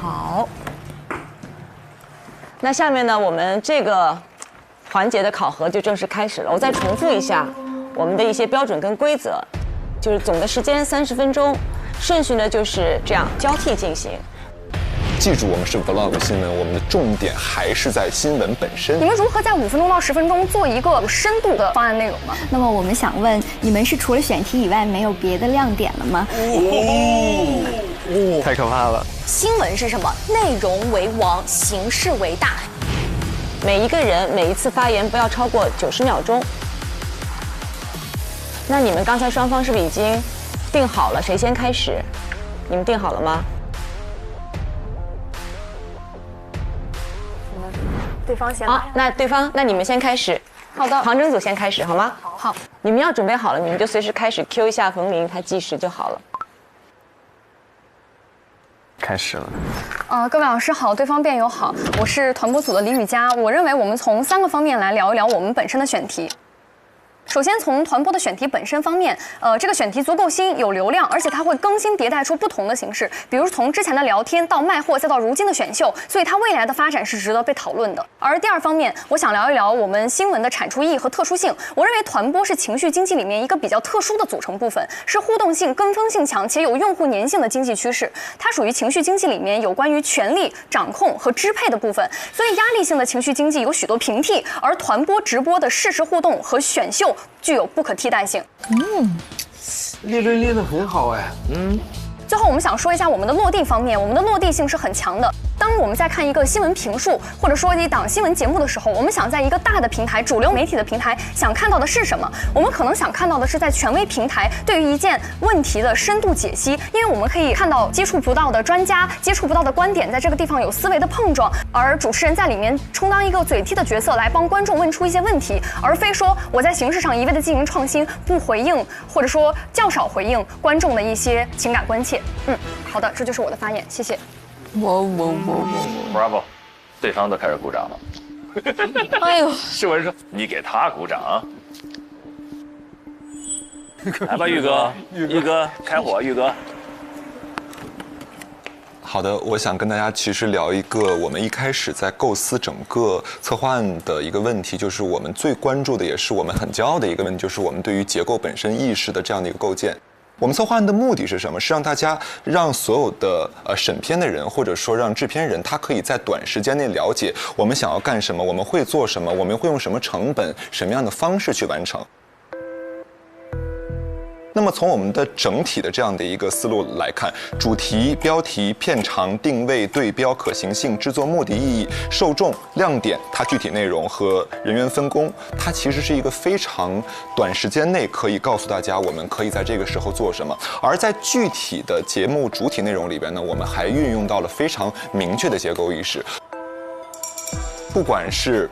好。那下面呢，我们这个环节的考核就正式开始了。我再重复一下我们的一些标准跟规则，就是总的时间30分钟，顺序呢就是这样交替进行。记住，我们是 vlog 新闻，我们的重点还是在新闻本身。你们如何在5分钟到10分钟做一个有深度的方案内容呢？那么我们想问，你们是除了选题以外没有别的亮点了吗？太可怕了！新闻是什么？内容为王，形式为大。每一个人每一次发言不要超过90秒钟。那你们刚才双方是不是已经定好了谁先开始？你们定好了吗？对方先来。好，那你们先开始。好的，旁征组先开始好吗？好。你们要准备好了，你们就随时开始 Q 一下冯明，他计时就好了。开始了。各位老师好，对方辩友好，我是团播组的李雨佳。我认为我们从3个方面来聊一聊我们本身的选题。首先从团播的选题本身方面，这个选题足够新，有流量，而且它会更新迭代出不同的形式，比如从之前的聊天到卖货，再到如今的选秀，所以它未来的发展是值得被讨论的。而第二方面，我想聊一聊我们新闻的产出意义和特殊性。我认为团播是情绪经济里面一个比较特殊的组成部分，是互动性、跟风性强且有用户粘性的经济趋势。它属于情绪经济里面有关于权力、掌控和支配的部分，所以压力性的情绪经济有许多平替，而团播直播的实时互动和选秀具有不可替代性。列论列得很好哎。最后我们想说一下我们的落地方面，我们的落地性是很强的。当我们在看一个新闻评述或者说一档新闻节目的时候，我们想在一个大的平台、主流媒体的平台想看到的是什么？我们可能想看到的是在权威平台对于一件问题的深度解析，因为我们可以看到接触不到的专家、接触不到的观点，在这个地方有思维的碰撞，而主持人在里面充当一个嘴替的角色，来帮观众问出一些问题，而非说我在形式上一味的进行创新，不回应或者说较少回应观众的一些情感关切。好的，这就是我的发言，谢谢。Bravo， 对方都开始鼓掌了。哎呦，世文说你给他鼓掌。来吧，玉哥，玉哥开火，玉哥。好的，我想跟大家其实聊一个我们一开始在构思整个策划案的一个问题，就是我们最关注的，也是我们很骄傲的一个问题，就是我们对于结构本身意识的这样的一个构建。我们策划案的目的是什么？是让大家让所有的审片的人，或者说让制片人，他可以在短时间内了解我们想要干什么，我们会做什么，我们会用什么成本、什么样的方式去完成。那么从我们的整体的这样的一个思路来看，主题、标题、片长、定位、对标、可行性、制作目的、意义、受众、亮点，它具体内容和人员分工，它其实是一个非常短时间内可以告诉大家我们可以在这个时候做什么。而在具体的节目主体内容里边呢，我们还运用到了非常明确的结构意识，不管是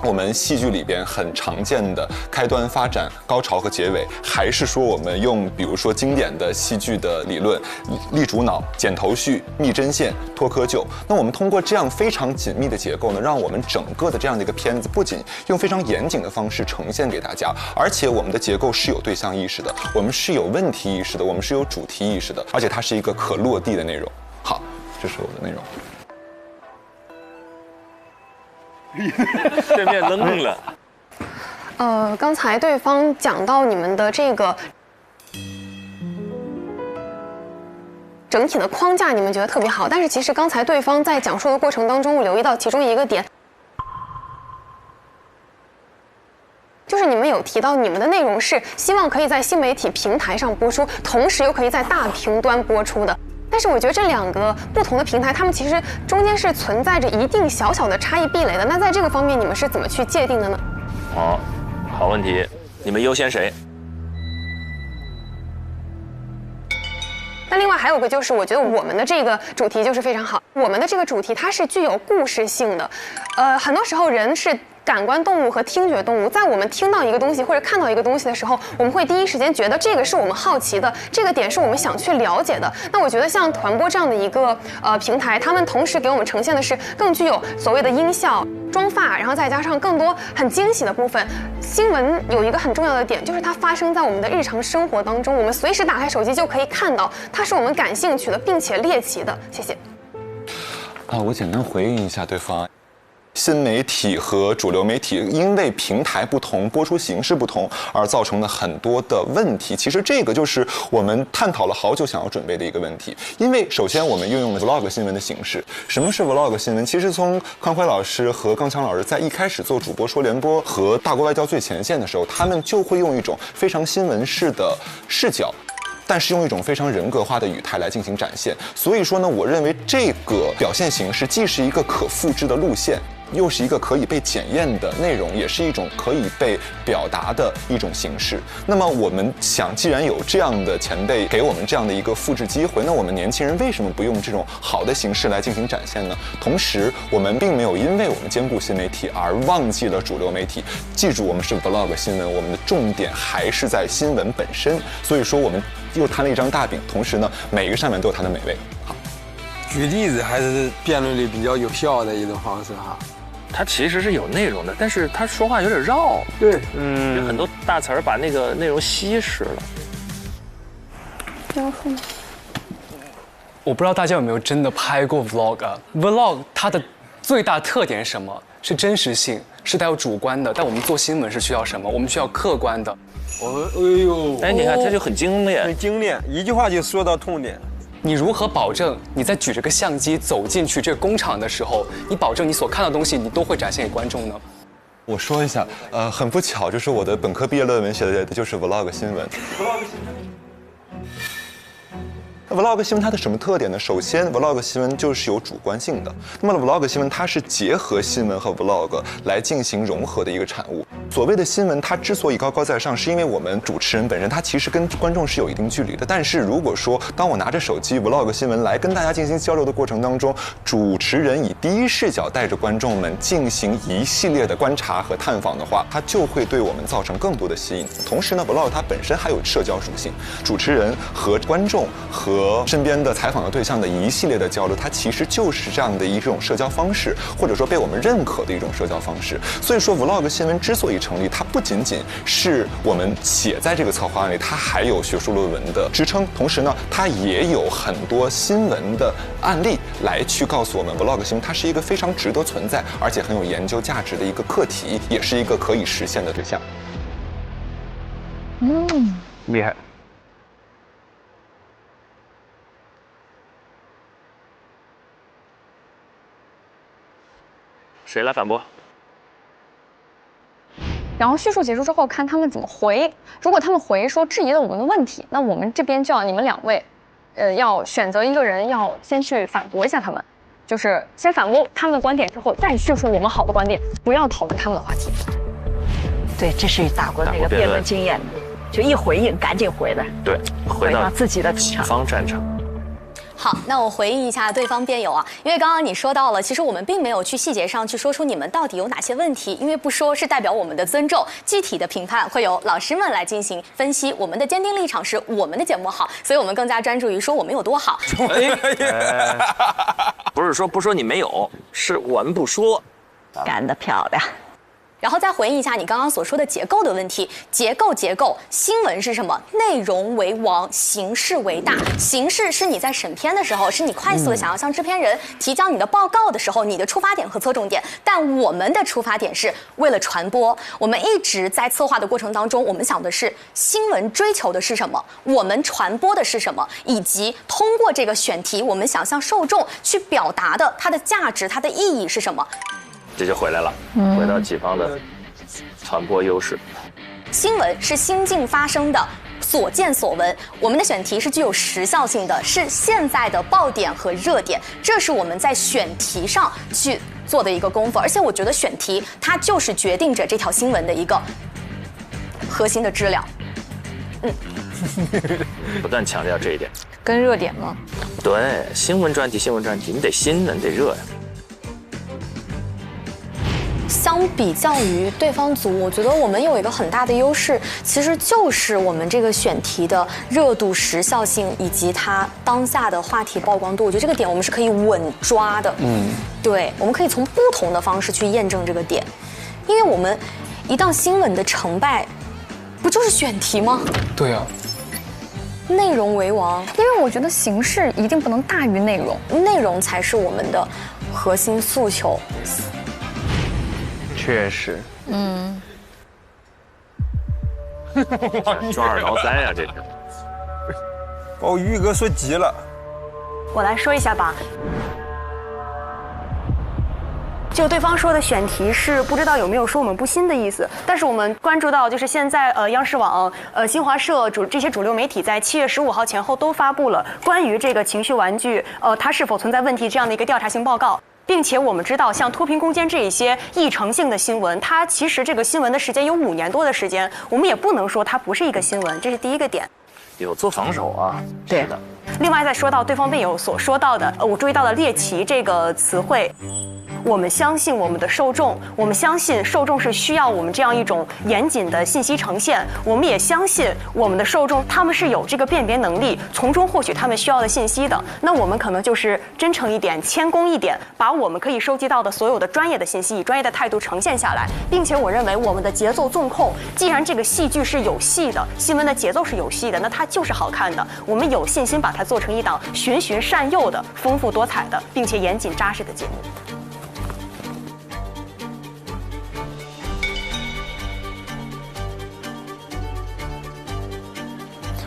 我们戏剧里边很常见的开端、发展、高潮和结尾，还是说我们用比如说经典的戏剧的理论，立主脑、剪头绪、密针线、脱窠臼，那我们通过这样非常紧密的结构呢，让我们整个的这样的一个片子不仅用非常严谨的方式呈现给大家，而且我们的结构是有对象意识的，我们是有问题意识的，我们是有主题意识的，而且它是一个可落地的内容。好，这是我的内容。对面愣了。刚才对方讲到你们的这个整体的框架，你们觉得特别好，但是其实刚才对方在讲述的过程当中，我留意到其中一个点，就是你们有提到你们的内容是希望可以在新媒体平台上播出，同时又可以在大屏端播出的。但是我觉得这2个不同的平台，它们其实中间是存在着一定小小的差异壁垒的。那在这个方面，你们是怎么去界定的呢？好问题，你们优先谁？那另外还有个就是，我觉得我们的这个主题就是非常好。我们的这个主题它是具有故事性的，很多时候人是感官动物和听觉动物，在我们听到一个东西或者看到一个东西的时候，我们会第一时间觉得这个是我们好奇的，这个点是我们想去了解的。那我觉得像团播这样的一个平台，他们同时给我们呈现的是更具有所谓的音效、妆发，然后再加上更多很惊喜的部分。新闻有一个很重要的点，就是它发生在我们的日常生活当中，我们随时打开手机就可以看到，它是我们感兴趣的并且猎奇的。谢谢。我简单回应一下对方。新媒体和主流媒体因为平台不同、播出形式不同而造成的很多的问题，其实这个就是我们探讨了好久想要准备的一个问题。因为首先我们运用了 vlog 新闻的形式。什么是 vlog 新闻？其实从康辉老师和刚强老师在一开始做主播说联播和大国外交最前线的时候，他们就会用一种非常新闻式的视角，但是用一种非常人格化的语态来进行展现。所以说呢，我认为这个表现形式既是一个可复制的路线，又是一个可以被检验的内容，也是一种可以被表达的一种形式。那么我们想，既然有这样的前辈给我们这样的一个复制机会，那我们年轻人为什么不用这种好的形式来进行展现呢？同时，我们并没有因为我们兼顾新媒体而忘记了主流媒体。记住，我们是 vlog 新闻，我们的重点还是在新闻本身。所以说，我们又摊了一张大饼，同时呢，每一个上面都有它的美味。好，举例子还是辩论里比较有效的一种方式哈。他其实是有内容的，但是他说话有点绕。对，有很多大词儿把那个内容稀释了。我不知道大家有没有真的拍过 vlog 啊 ？vlog 它的最大特点是什么？是真实性，是带有主观的。但我们做新闻是需要什么？我们需要客观的。哎，你看他就很精炼，很精炼，一句话就说到痛点。你如何保证你在举着个相机走进去这个工厂的时候，你保证你所看到的东西你都会展现给观众呢？我说一下，很不巧，就是我的本科毕业论文写的就是 vlog 新闻。vlog 新闻它的什么特点呢？首先 ，vlog 新闻就是有主观性的。那么 vlog 新闻它是结合新闻和 vlog 来进行融合的一个产物。所谓的新闻，它之所以高高在上，是因为我们主持人本身他其实跟观众是有一定距离的。但是如果说当我拿着手机 vlog 新闻来跟大家进行交流的过程当中，主持人以第一视角带着观众们进行一系列的观察和探访的话，它就会对我们造成更多的吸引。同时呢 ，vlog 它本身还有社交属性，主持人和观众和身边的采访的对象的一系列的交流，它其实就是这样的一种社交方式，或者说被我们认可的一种社交方式。所以说 vlog 新闻之所以成立，它不仅仅是我们写在这个策划案里，它还有学术论文的支撑，同时呢，它也有很多新闻的案例来去告诉我们 vlog 新闻它是一个非常值得存在，而且很有研究价值的一个课题，也是一个可以实现的对象。厉害。谁来反驳？然后叙述结束之后，看他们怎么回。如果他们回说质疑了我们的问题，那我们这边就要你们两位，要选择一个人，要先去反驳一下他们，就是先反驳他们的观点之后，再叙述我们好的观点，不要讨论他们的话题。对，这是打过那个辩论经验的，就一回应赶紧回来，对，回到自己的己方战场。好，那我回应一下对方辩友啊，因为刚刚你说到了，其实我们并没有去细节上去说出你们到底有哪些问题，因为不说是代表我们的尊重，具体的评判会由老师们来进行分析。我们的坚定立场是我们的节目好，所以我们更加专注于说我们有多好。不是说不说你没有，是我们不说。干得漂亮。然后再回应一下你刚刚所说的结构的问题。结构，新闻是什么？内容为王，形式为大。形式是你在审片的时候，是你快速的想要向制片人提交你的报告的时候，你的出发点和侧重点。但我们的出发点是为了传播。我们一直在策划的过程当中，我们想的是新闻追求的是什么，我们传播的是什么，以及通过这个选题，我们想向受众去表达的它的价值、它的意义是什么。这就回来了，回到己方的传播优势。新闻是心境发生的所见所闻，我们的选题是具有时效性的，是现在的爆点和热点，这是我们在选题上去做的一个功夫。而且我觉得选题它就是决定着这条新闻的一个核心的质量。不断强调这一点。跟热点吗？对，新闻专题，你得新的，你得热呀。相比较于对方组，我觉得我们有一个很大的优势，其实就是我们这个选题的热度、时效性以及它当下的话题曝光度。我觉得这个点我们是可以稳抓的。对，我们可以从不同的方式去验证这个点，因为我们一档新闻的成败，不就是选题吗？对啊。内容为王，因为我觉得形式一定不能大于内容，内容才是我们的核心诉求。确实，抓耳挠腮呀，这是。把我玉哥说急了。我来说一下吧。就对方说的选题是不知道有没有说我们不新的意思，但是我们关注到就是现在央视网、新华社这些主流媒体在7月15号前后都发布了关于这个情绪玩具它是否存在问题这样的一个调查性报告。并且我们知道，像脱贫攻坚这一些议程性的新闻，它其实这个新闻的时间有5年多的时间，我们也不能说它不是一个新闻，这是第一个点。有做防守啊，对是的。另外再说到对方辩友所说到的，我注意到了猎奇这个词汇。我们相信我们的受众，我们相信受众是需要我们这样一种严谨的信息呈现，我们也相信我们的受众他们是有这个辨别能力，从中获取他们需要的信息的。那我们可能就是真诚一点，谦恭一点，把我们可以收集到的所有的专业的信息以专业的态度呈现下来，并且我认为我们的节奏纵控，既然这个戏剧是有戏的，新闻的节奏是有戏的，那它就是好看的。我们有信心把它做成一档循循善诱的、丰富多彩的，并且严谨扎实的节目。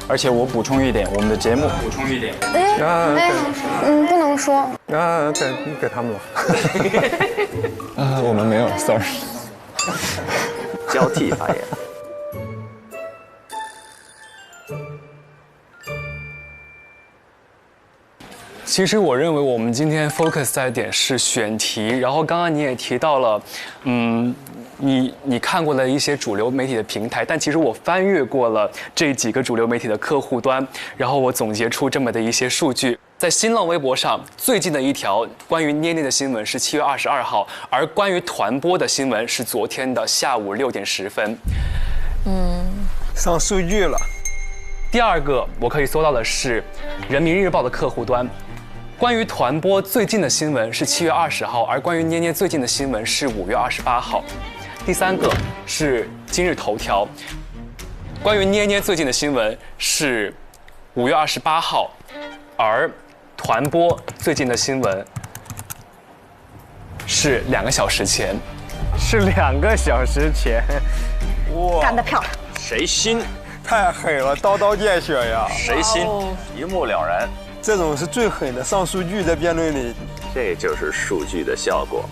而且我补充一点，我们的节目不能说。给他们了。我们没有 ，sorry。交替发言。其实我认为我们今天 focus 在的点是选题，然后刚刚你也提到了，你看过的一些主流媒体的平台，但其实我翻阅过了这几个主流媒体的客户端，然后我总结出这么的一些数据。在新浪微博上，最近的一条关于捏捏的新闻是7月22号，而关于团播的新闻是昨天的下午6点10分。上数据了。第二个我可以搜到的是人民日报的客户端。关于团播最近的新闻是7月20号，而关于捏捏最近的新闻是5月28号。第三个是今日头条，关于捏捏最近的新闻是5月28号，而团播最近的新闻是2个小时前。是2个小时前。哇，干得漂亮！谁新？太狠了，刀刀见血呀！谁新？一目了然。这种是最狠的上数据，在辩论里。这就是数据的效果。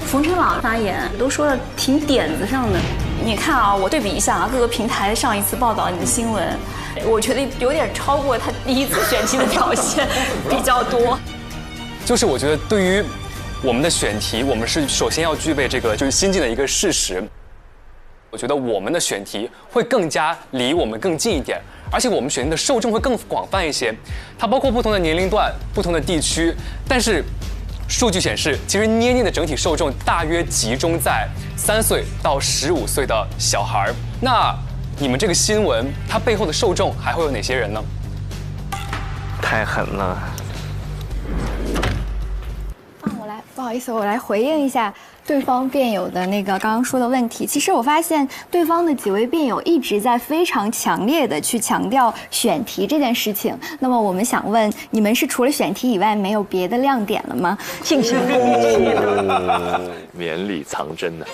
冯程朗发言都说的挺点子上的。你看啊，我对比一下啊，各个平台上一次报道你的新闻，我觉得有点超过他第一次选题的表现比较多。就是我觉得对于我们的选题，我们是首先要具备这个就是新进的一个事实。我觉得我们的选题会更加离我们更近一点，而且我们选题的受众会更广泛一些，它包括不同的年龄段、不同的地区，但是数据显示，其实捏捏的整体受众大约集中在3岁到15岁的小孩。那你们这个新闻，它背后的受众还会有哪些人呢？太狠了。不好意思，我来回应一下对方辩友的那个刚刚说的问题。其实我发现对方的几位辩友一直在非常强烈的去强调选题这件事情。那么我们想问，你们是除了选题以外没有别的亮点了吗？进行攻击绵里藏针呢。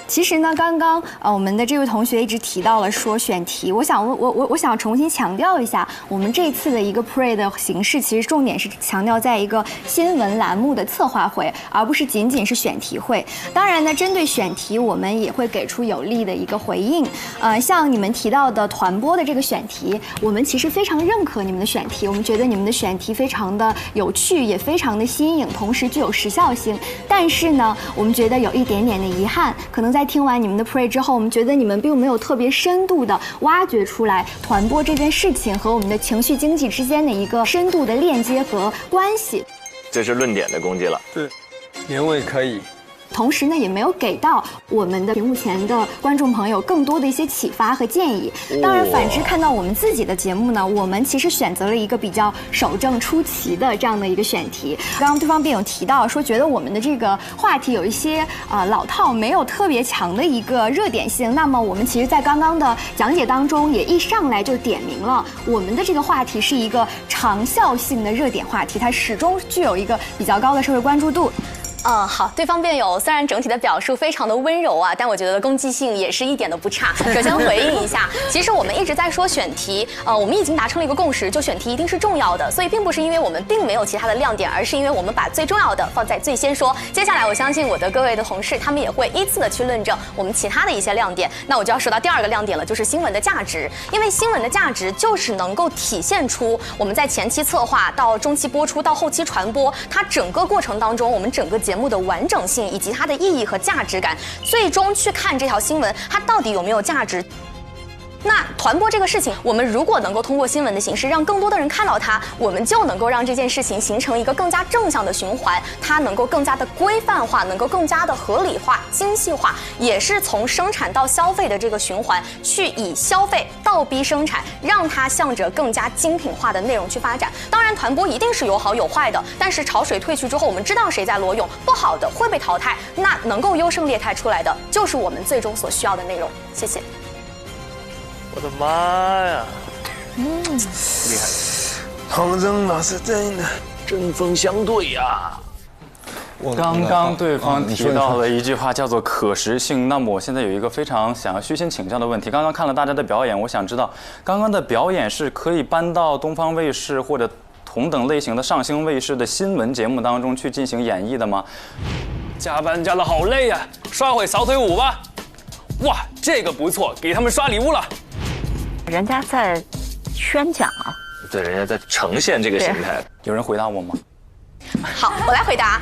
其实呢，刚刚我们的这位同学一直提到了说选题，我想重新强调一下，我们这次的一个 Pre 的形式，其实重点是强调在一个新闻栏目的策划会，而不是仅仅是选题会。当然呢，针对选题，我们也会给出有力的一个回应。像你们提到的团播的这个选题，我们其实非常认可你们的选题，我们觉得你们的选题非常的有趣，也非常的新颖，同时具有时效性。但是呢，我们觉得有一点点的遗憾，可能在听完你们的 Pre 之后，我们觉得你们并没有特别深度的挖掘出来团播这件事情和我们的情绪经济之间的一个深度的链接和关系。这是论点的攻击了。对，原委可以。同时呢，也没有给到我们的屏幕前的观众朋友更多的一些启发和建议。当然，反之看到我们自己的节目呢，我们其实选择了一个比较守正出奇的这样的一个选题。刚刚对方辩友提到说，觉得我们的这个话题有一些老套，没有特别强的一个热点性。那么我们其实，在刚刚的讲解当中，也一上来就点明了我们的这个话题是一个长效性的热点话题，它始终具有一个比较高的社会关注度。好，对方辩友虽然整体的表述非常的温柔啊，但我觉得攻击性也是一点都不差。首先回应一下，其实我们一直在说选题，我们已经达成了一个共识，就选题一定是重要的，所以并不是因为我们并没有其他的亮点，而是因为我们把最重要的放在最先说。接下来我相信我的各位的同事，他们也会依次的去论证我们其他的一些亮点。那我就要说到第二个亮点了，就是新闻的价值，因为新闻的价值就是能够体现出我们在前期策划到中期播出到后期传播，它整个过程当中我们整个节目的完整性以及它的意义和价值感，最终去看这条新闻它到底有没有价值。那团播这个事情，我们如果能够通过新闻的形式让更多的人看到它，我们就能够让这件事情形成一个更加正向的循环，它能够更加的规范化，能够更加的合理化、精细化，也是从生产到消费的这个循环，去以消费倒逼生产，让它向着更加精品化的内容去发展。当然，团播一定是有好有坏的，但是潮水退去之后，我们知道谁在裸泳，不好的会被淘汰，那能够优胜劣汰出来的，就是我们最终所需要的内容。谢谢。我的妈呀！厉害！唐征老师真的针锋相对呀！刚刚对方提到了一句话叫做可食性，那么我现在有一个非常想要虚心请教的问题。刚刚看了大家的表演，我想知道刚刚的表演是可以搬到东方卫视或者同等类型的上星卫视的新闻节目当中去进行演绎的吗？加班加得好累呀，刷会扫腿舞吧。哇，这个不错，给他们刷礼物了。人家在宣讲啊，对，人家在呈现这个形态。有人回答我吗？好，我来回答。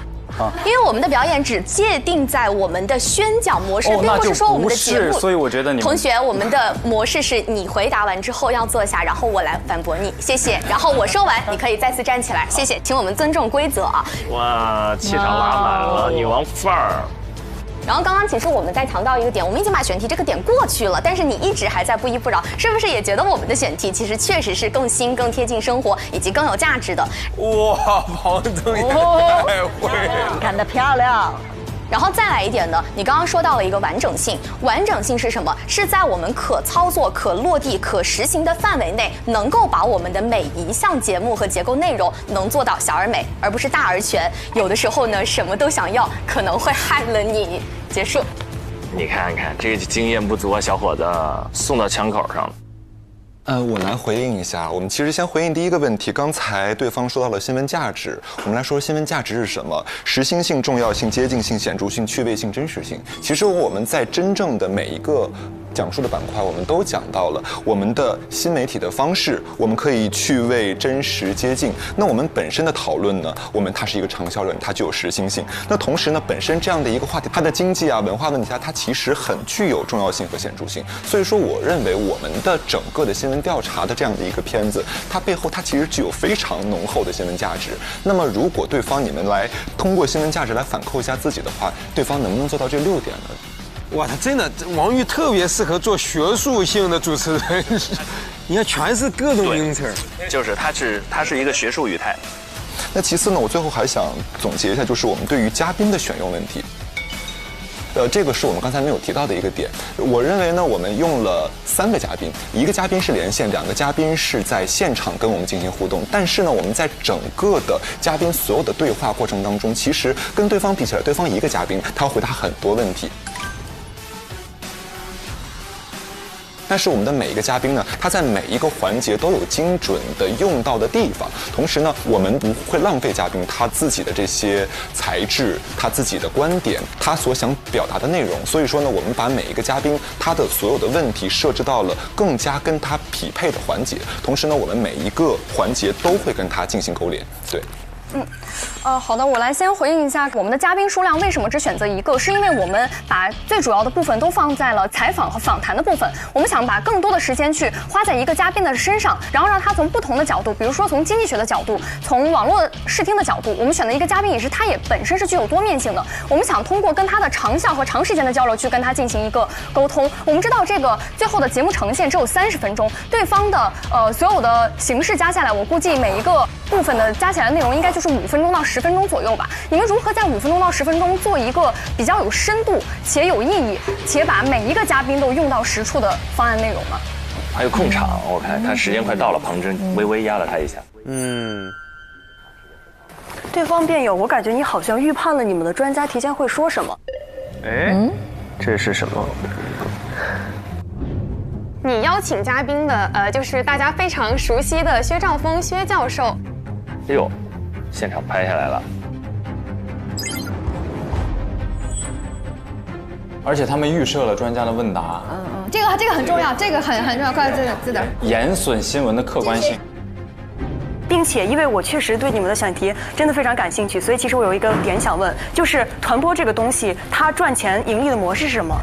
因为我们的表演只界定在我们的宣讲模式，并不是说我们的节目。所以我觉得你们同学，我们的模式是你回答完之后要坐下，然后我来反驳你，谢谢。然后我说完，你可以再次站起来，谢谢。请我们尊重规则啊！哇，气场拉满了，女王范儿。然后刚刚其实我们在强调一个点，我们已经把选题这个点过去了，但是你一直还在不依不饶，是不是也觉得我们的选题其实确实是更新、更贴近生活以及更有价值的？哇，黄总也太会了，干得漂亮！然后再来一点呢，你刚刚说到了一个完整性，完整性是什么？是在我们可操作、可落地、可实行的范围内，能够把我们的每一项节目和结构内容能做到小而美，而不是大而全。有的时候呢，什么都想要，可能会害了你。结束。你看看这个经验不足啊，小伙子，送到枪口上了。我来回应一下。我们其实先回应第一个问题。刚才对方说到了新闻价值，我们来说新闻价值是什么？实心性、重要性、接近性、显著性、趣味性、真实性。其实我们在真正的每一个讲述的板块，我们都讲到了我们的新媒体的方式，我们可以趣味、真实、接近。那我们本身的讨论呢，它是一个长效论，它具有实心性。那同时呢，本身这样的一个话题，它的经济啊、文化问题啊，它其实很具有重要性和显著性。所以说，我认为我们的整个的新闻调查的这样的一个片子，它背后它其实具有非常浓厚的新闻价值。那么，如果对方你们来通过新闻价值来反扣一下自己的话，对方能不能做到这6点呢？哇，他真的，王玉特别适合做学术性的主持人，你看全是各种名词，就是它是一个学术语态。那其次呢，我最后还想总结一下，就是我们对于嘉宾的选用问题。这个是我们刚才没有提到的一个点。我认为呢，我们用了3个嘉宾，一个嘉宾是连线，2个嘉宾是在现场跟我们进行互动。但是呢，我们在整个的嘉宾所有的对话过程当中，其实跟对方比起来，对方一个嘉宾他要回答很多问题。但是我们的每一个嘉宾呢，他在每一个环节都有精准的用到的地方。同时呢，我们不会浪费嘉宾他自己的这些才智、他自己的观点、他所想表达的内容。所以说呢，我们把每一个嘉宾他的所有的问题设置到了更加跟他匹配的环节。同时呢，我们每一个环节都会跟他进行勾连。对。好的，我来先回应一下我们的嘉宾数量为什么只选择一个，是因为我们把最主要的部分都放在了采访和访谈的部分，我们想把更多的时间去花在一个嘉宾的身上，然后让他从不同的角度，比如说从经济学的角度，从网络视听的角度，我们选的一个嘉宾也是他也本身是具有多面性的，我们想通过跟他的长效和长时间的交流去跟他进行一个沟通。我们知道这个最后的节目呈现只有30分钟，对方的所有的形式加下来，我估计每一个部分的加起来的内容应该就是5分钟到10分钟左右吧。你们如何在5分钟到10分钟做一个比较有深度且有意义，且把每一个嘉宾都用到实处的方案内容呢？还有控场，我看时间快到了，庞真微微压了他一下。对方辩友，我感觉你好像预判了你们的专家提前会说什么。这是什么？你邀请嘉宾的就是大家非常熟悉的薛兆丰薛教授。哎呦，现场拍下来了。而且他们预设了专家的问答。这个很重要，这个很重要，快这点。严损新闻的客观性。并且，因为我确实对你们的选题真的非常感兴趣，所以其实我有一个点想问，就是传播这个东西，它赚钱盈利的模式是什么？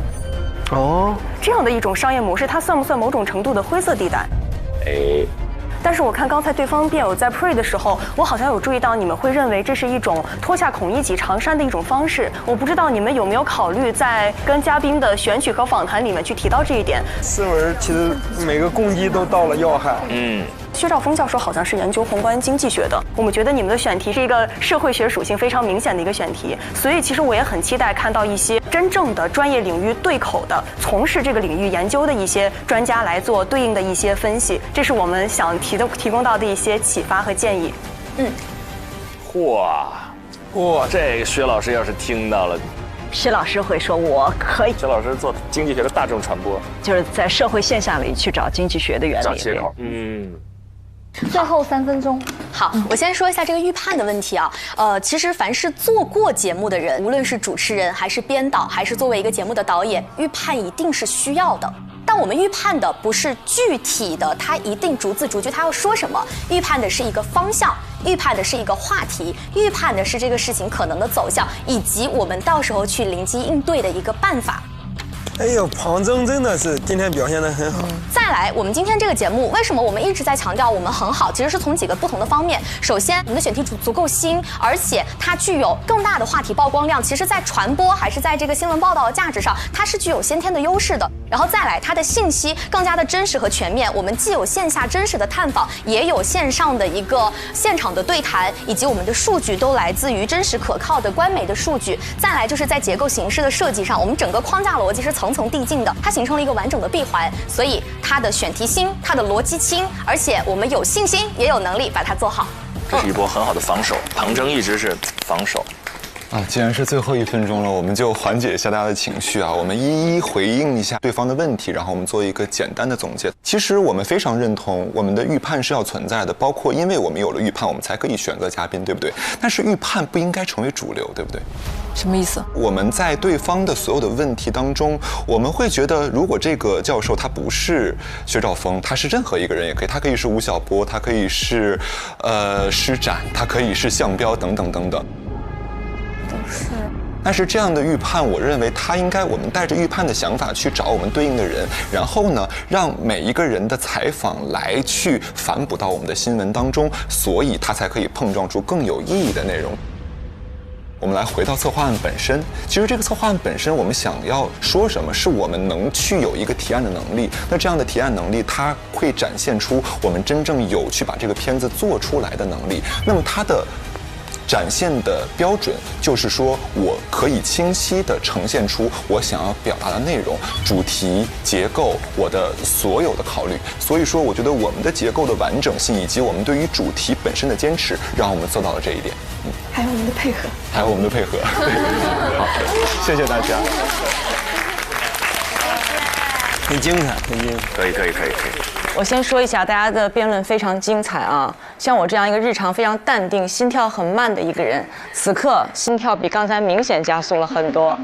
这样的一种商业模式，它算不算某种程度的灰色地带？但是我看刚才对方辩友在 pre 的时候，我好像有注意到你们会认为这是一种脱下孔乙己长衫的一种方式。我不知道你们有没有考虑在跟嘉宾的选取和访谈里面去提到这一点。思文其实每个攻击都到了要害。薛兆丰教授好像是研究宏观经济学的，我们觉得你们的选题是一个社会学属性非常明显的一个选题，所以其实我也很期待看到一些真正的专业领域对口的、从事这个领域研究的一些专家来做对应的一些分析，这是我们想提供到的一些启发和建议。这个薛老师要是听到了，薛老师会说我可以。薛老师做经济学的大众传播，就是在社会现象里去找经济学的原理，找切口。最后3分钟。好，我先说一下这个预判的问题啊。其实凡是做过节目的人，无论是主持人还是编导，还是作为一个节目的导演，预判一定是需要的。但我们预判的不是具体的，他一定逐字逐句他要说什么，预判的是一个方向，预判的是一个话题，预判的是这个事情可能的走向，以及我们到时候去临机应对的一个办法。哎呦，庞真真的是今天表现得很好。再来，我们今天这个节目为什么我们一直在强调我们很好？其实是从几个不同的方面。首先，我们的选题足够新，而且它具有更大的话题曝光量。其实，在传播还是在这个新闻报道的价值上，它是具有先天的优势的。然后再来，它的信息更加的真实和全面。我们既有线下真实的探访，也有线上的一个现场的对谈，以及我们的数据都来自于真实可靠的官媒的数据。再来就是在结构形式的设计上，我们整个框架逻辑是层层递进的，它形成了一个完整的闭环，所以它的选题新，它的逻辑轻，而且我们有信心也有能力把它做好。这是一波很好的防守，庞真一直是防守。既然是最后1分钟了，我们就缓解一下大家的情绪啊，我们一一回应一下对方的问题，然后我们做一个简单的总结。其实我们非常认同我们的预判是要存在的，包括因为我们有了预判，我们才可以选择嘉宾，对不对？但是预判不应该成为主流，对不对？什么意思？我们在对方的所有的问题当中，我们会觉得，如果这个教授他不是薛兆丰，他是任何一个人也可以，他可以是吴晓波，他可以是施展，他可以是项彪等等等等。但是这样的预判，我认为他应该我们带着预判的想法去找我们对应的人，然后呢，让每一个人的采访来去反哺到我们的新闻当中，所以他才可以碰撞出更有意义的内容。我们来回到策划案本身，其实这个策划案本身，我们想要说什么，是我们能去有一个提案的能力。那这样的提案能力，它会展现出我们真正有去把这个片子做出来的能力。那么它的展现的标准就是说，我可以清晰地呈现出我想要表达的内容、主题、结构，我的所有的考虑。所以说，我觉得我们的结构的完整性以及我们对于主题本身的坚持，让我们做到了这一点。还有我们的配合，还有我们的配合。好，谢谢大家。很精彩，很精彩。可以。我先说一下，大家的辩论非常精彩啊！像我这样一个日常非常淡定、心跳很慢的一个人，此刻心跳比刚才明显加速了很多。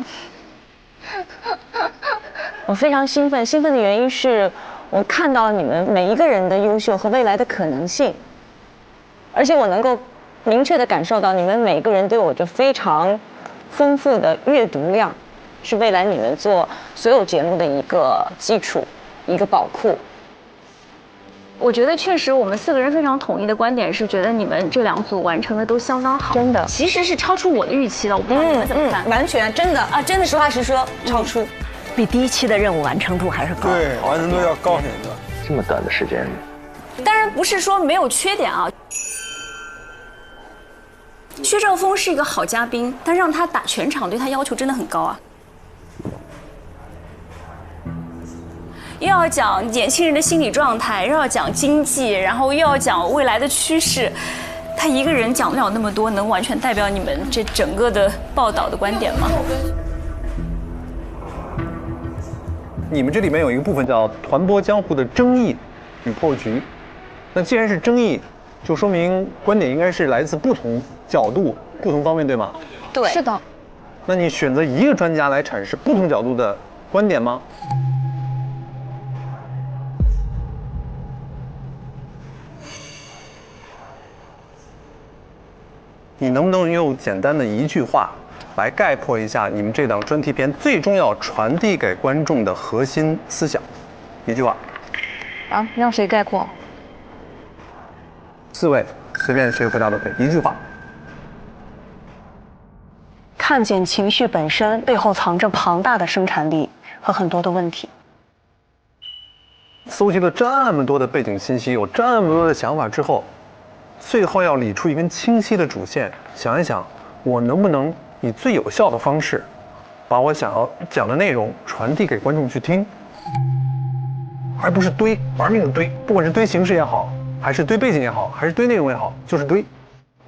我非常兴奋，兴奋的原因是我看到你们每一个人的优秀和未来的可能性，而且我能够明确地感受到你们每个人都有着非常丰富的阅读量，是未来你们做所有节目的一个基础，一个宝库。我觉得确实，我们4个人非常统一的观点是，觉得你们这2组完成的都相当好，真的，其实是超出我的预期的。我不知道你们怎么看？完全真的啊，真的实话实说，超出，比第1期的任务完成度还是高。对，完成度要高很多。这么短的时间，当然不是说没有缺点啊。薛兆丰是一个好嘉宾，但让他打全场，对他要求真的很高啊。又要讲年轻人的心理状态，又要讲经济，然后又要讲未来的趋势，他一个人讲不了那么多，能完全代表你们这整个的报道的观点吗？你们这里面有一个部分叫传播江湖的争议与破局，那既然是争议，就说明观点应该是来自不同角度、不同方面，对吗？对，是的。那你选择一个专家来阐释不同角度的观点吗？你能不能用简单的一句话来概括一下你们这档专题片最重要传递给观众的核心思想？一句话。啊，让谁概括？4位，随便谁回答都可以。一句话。看见情绪本身背后藏着庞大的生产力和很多的问题。搜集了这么多的背景信息，有这么多的想法之后，最后要理出一根清晰的主线，想一想，我能不能以最有效的方式，把我想要讲的内容传递给观众去听，而不是堆，玩命的堆，不管是堆形式也好，还是堆背景也好，还是堆内容也好，就是堆，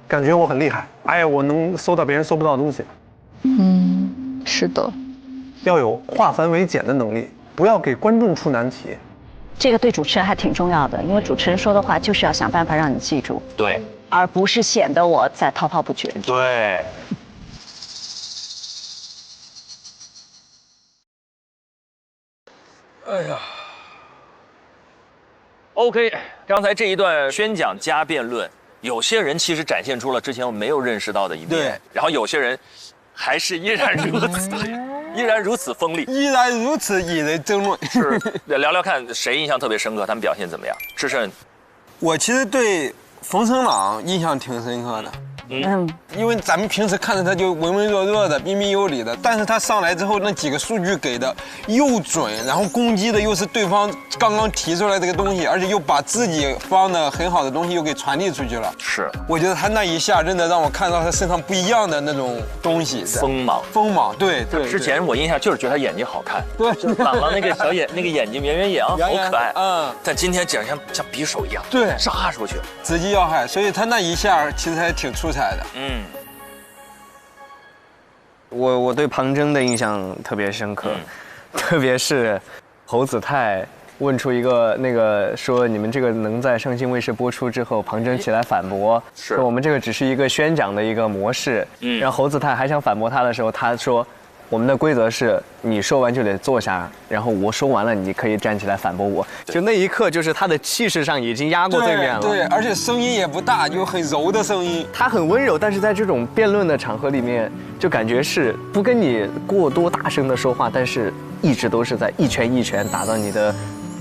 感觉我很厉害，哎呀，我能搜到别人搜不到的东西。是的，要有化繁为简的能力，不要给观众出难题。这个对主持人还挺重要的，因为主持人说的话就是要想办法让你记住，对，而不是显得我在滔滔不绝。对。哎呀 ，OK， 刚才这一段宣讲加辩论，有些人其实展现出了之前我没有认识到的一面，对，然后有些人还是依然如此，依然如此锋利，依然如此引人争论。是，聊聊看谁印象特别深刻，他们表现怎么样？志胜，我其实对冯成朗印象挺深刻的。因为咱们平时看着他就文文弱弱的、彬彬有礼的，但是他上来之后那几个数据给的又准，然后攻击的又是对方刚刚提出来这个东西，而且又把自己方的很好的东西又给传递出去了。是，我觉得他那一下真的让我看到他身上不一样的那种东西，锋芒，锋芒，对。之前我印象就是觉得他眼睛好看，对，朗朗那个小眼，那个眼睛圆圆眼，好可爱，但今天讲像匕首一样，对，扎出去，直击要害，所以他那一下其实还挺出彩的。我对庞真的印象特别深刻，特别是侯子泰问出一个那个说你们这个能在上星卫视播出之后，庞真起来反驳，说我们这个只是一个宣讲的一个模式。然后侯子泰还想反驳他的时候，他说我们的规则是你说完就得坐下，然后我说完了你可以站起来反驳我。就那一刻，就是他的气势上已经压过对面了。对，而且声音也不大，就很柔的声音。他很温柔，但是在这种辩论的场合里面，就感觉是不跟你过多大声的说话，但是一直都是在一拳一拳打到你的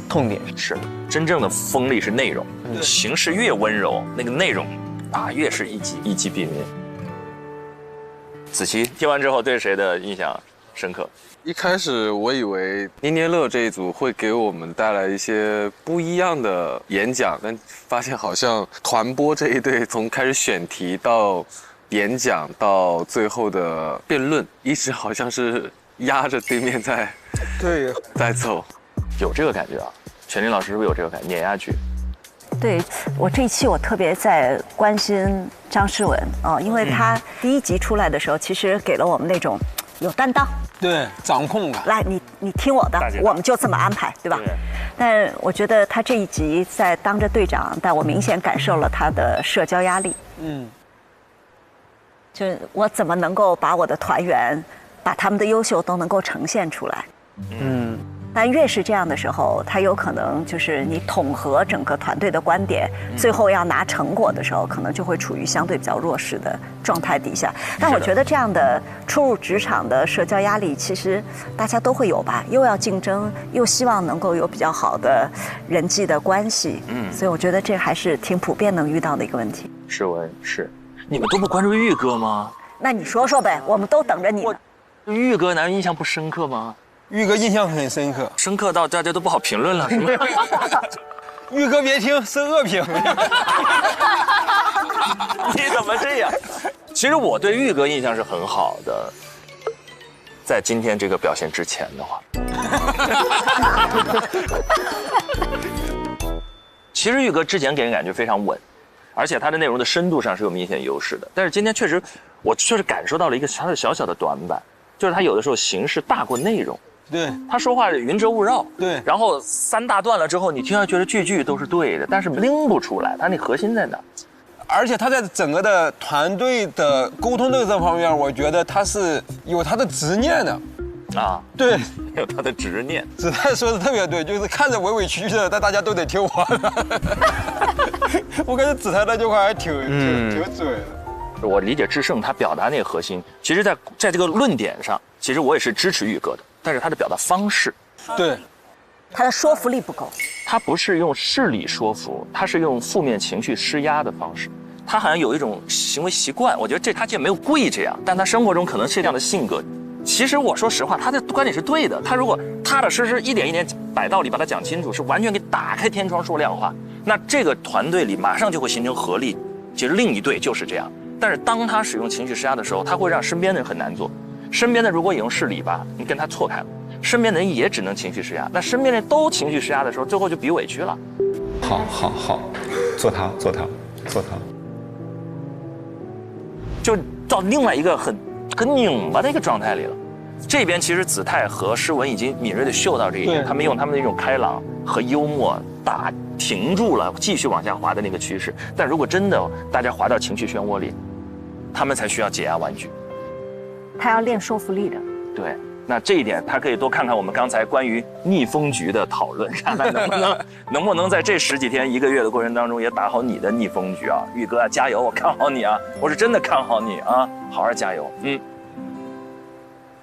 痛点。是的，真正的锋利是内容，形式越温柔，那个内容啊越是一击毙命。子琪听完之后对谁的印象深刻？一开始我以为捏捏乐这一组会给我们带来一些不一样的演讲，但发现好像团播这一队从开始选题到演讲到最后的辩论，一直好像是压着对面在走，有这个感觉啊？全林老师是不是有这个感觉？碾压剧。对，我这一期我特别在关心张诗雯啊，因为她第1集出来的时候，其实给了我们那种有担当，对，掌控感。来，你听我的，我们就这么安排，对吧？但我觉得她这一集在当着队长，但我明显感受了她的社交压力。就是我怎么能够把我的团员，把他们的优秀都能够呈现出来？但越是这样的时候，他有可能就是你统合整个团队的观点，最后要拿成果的时候，可能就会处于相对比较弱势的状态底下。但我觉得这样的初入职场的社交压力，其实大家都会有吧，又要竞争，又希望能够有比较好的人际的关系。所以我觉得这还是挺普遍能遇到的一个问题。诗文是，你们都不关注玉哥吗？那你说说呗，我们都等着你呢。玉哥难道印象不深刻吗？玉哥印象很深刻，深刻到大家都不好评论了，是吗？玉哥别听，是恶评。你怎么这样？其实我对玉哥印象是很好的，在今天这个表现之前的话，其实玉哥之前给人感觉非常稳，而且他的内容的深度上是有明显优势的。但是今天确实，我确实感受到了一个他的小小的短板，就是他有的时候形式大过内容。对，他说话云遮雾绕。对，然后3大段了之后，你听上去觉得句都是对的，但是拎不出来，他那核心在哪？而且他在整个的团队的沟通的这方面，我觉得他是有他的执念的。啊，对，有他的执念。子泰说的特别对，就是看着委委屈屈的，但大家都得听我的。我感觉子泰那句话还挺准的。我理解智胜他表达那个核心，其实在这个论点上，其实我也是支持玉哥的，但是他的表达方式，对，他的说服力不够。他不是用事理说服，他是用负面情绪施压的方式。他好像有一种行为习惯，我觉得他既没有故意这样，但他生活中可能是这样的性格。其实我说实话，他的观点是对的。他如果踏踏实实一点一点摆道理，把它讲清楚，是完全给打开天窗说亮话，那这个团队里马上就会形成合力。其实另一队就是这样。但是当他使用情绪施压的时候，他会让身边的人很难做。身边的如果也用事理吧，你跟他错开了，身边的人也只能情绪施压。那身边的人都情绪施压的时候，最后就比委屈了。好，做他，就到另外一个很拧巴的一个状态里了。这边其实子泰和诗文已经敏锐地嗅到这一点，他们用他们的一种开朗和幽默停住了继续往下滑的那个趋势。但如果真的大家滑到情绪漩涡里，他们才需要解压玩具。他要练说服力的。对，那这一点他可以多看看我们刚才关于逆风局的讨论，看看能不能在这10几天1个月的过程当中也打好你的逆风局啊，玉哥加油，我看好你啊，我是真的看好你啊，好好加油，